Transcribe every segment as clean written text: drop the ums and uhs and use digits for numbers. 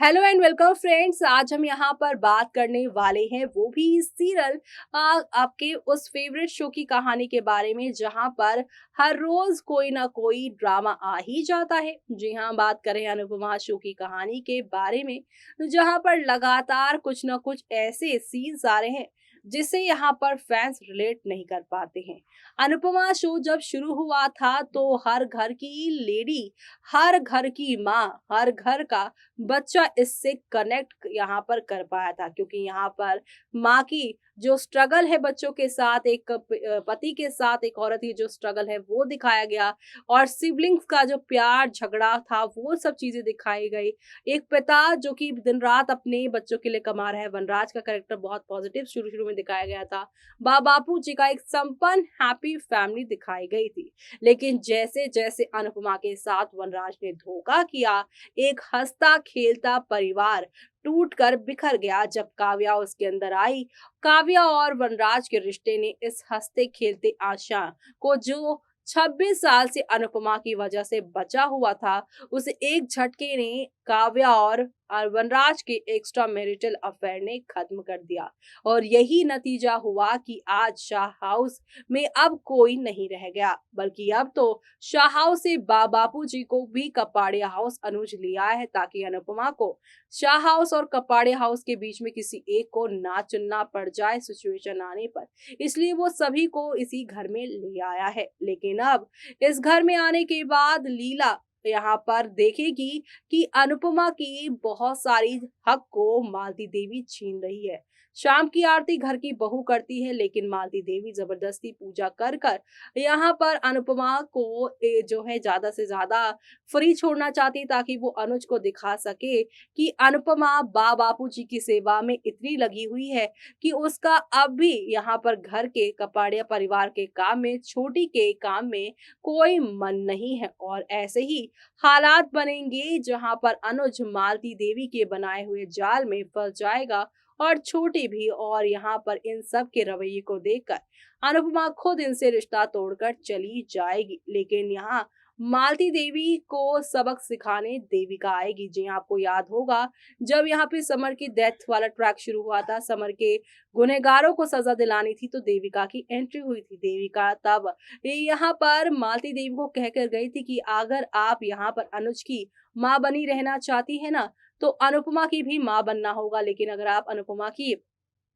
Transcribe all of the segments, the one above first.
Hello and welcome friends. आज हम यहाँ पर बात करने वाले हैं वो भी सीरियल आपके उस फेवरेट शो की कहानी के बारे में जहाँ पर हर रोज कोई ना कोई ड्रामा आ ही जाता है। जी हाँ, बात करें अनुपमा शो की कहानी के बारे में जहाँ पर लगातार कुछ ना कुछ ऐसे सीन्स आ रहे हैं जिसे यहाँ पर फैंस रिलेट नहीं कर पाते हैं। अनुपमा शो जब शुरू हुआ था तो हर घर की लेडी, हर घर की माँ, हर घर का बच्चा इससे कनेक्ट यहाँ पर कर पाया था, क्योंकि यहाँ पर माँ की जो स्ट्रगल है बच्चों के साथ, एक पति के साथ एक औरत की जो स्ट्रगल है वो दिखाया गया, और सिबलिंग्स का जो प्यार झगड़ा था वो सब चीजें दिखाई गई। एक पिता जो कि दिन रात अपने बच्चों के लिए कमा रहा है, वनराज का कैरेक्टर बहुत पॉजिटिव शुरू शुरू में दिखाया गया था। बापू जी का एक संपन्न हैप्पी फैमिली दिखाई गई थी। लेकिन जैसे जैसे अनुपमा के साथ वनराज ने धोखा किया, एक हंसता खेलता परिवार टूटकर बिखर गया। जब काव्या उसके अंदर आई, काव्या और वनराज के रिश्ते ने इस हंसते खेलते आशा को, जो 26 साल से अनुपमा की वजह से बचा हुआ था, उसे एक झटके ने काव्या और वनराज के एक्स्ट्रा मैरिटल अफेयर ने खत्म कर दिया। और यही नतीजा हुआ कि आज शाह हाउस में अब कोई नहीं रह गया, बल्कि अब तो शाह हाउस से बापू जी को भी कपाड़िया हाउस अनुज लिया है, ताकि अनुपमा को शाह हाउस और कपाड़िया हाउस के बीच में किसी एक को ना चुनना पड़ जाए सिचुएशन आने पर। इसलिए वो सभी को इसी घर में ले आया है। लेकिन अब इस घर में आने के बाद लीला यहाँ पर देखेगी कि अनुपमा की बहुत सारी हक को मालती देवी छीन रही है। शाम की आरती घर की बहू करती है, लेकिन मालती देवी जबरदस्ती पूजा कर कर यहाँ पर अनुपमा को जो है ज्यादा से ज्यादा फ्री छोड़ना चाहती, ताकि वो अनुज को दिखा सके कि अनुपमा बापू जी की सेवा में इतनी लगी हुई है कि उसका अब भी यहाँ पर घर के कपाड़िया परिवार के काम में, छोटी के काम में कोई मन नहीं है। और ऐसे ही हालात बनेंगे जहां पर अनुज मालती देवी के बनाए हुए जाल में फंस जाएगा, और छोटी भी। और यहाँ पर इन सब के रवैये को देखकर अनुपमा खुद इनसे रिश्ता तोड़कर चली जाएगी। लेकिन यहाँ मालती देवी को सबक सिखाने देविका आएगी। जी हाँ, आपको याद होगा जब यहाँ पे समर की डेथ वाला ट्रैक शुरू हुआ था, समर के गुनहगारों को सजा दिलानी थी, तो देविका की एंट्री हुई थी। देविका तब यहाँ पर मालती देवी को कहकर गई थी कि अगर आप यहाँ पर अनुज की माँ बनी रहना चाहती है ना, तो अनुपमा की भी माँ बनना होगा। लेकिन अगर आप अनुपमा की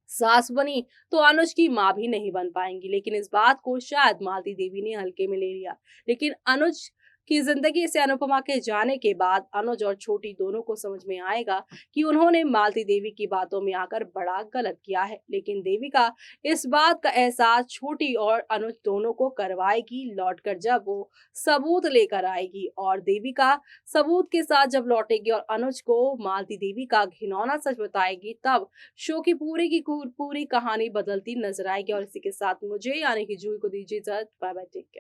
सास बनी तो अनुज की माँ भी नहीं बन पाएंगी। लेकिन इस बात को शायद मालती देवी ने हल्के में ले लिया। लेकिन अनुज की जिंदगी से अनुपमा के जाने के बाद अनुज और छोटी दोनों को समझ में आएगा कि उन्होंने मालती देवी की बातों में आकर बड़ा गलत किया है। लेकिन देविका इस बात का एहसास छोटी और अनुज दोनों को करवाएगी लौटकर, जब वो सबूत लेकर आएगी। और देविका सबूत के साथ जब लौटेगी और अनुज को मालती देवी का घिनौना सच बताएगी, तब शो की पूरी कहानी बदलती नजर आएगी। और इसी के साथ मुझे यानी कि जूही को दीजिए इजाजत। Bye bye, take care.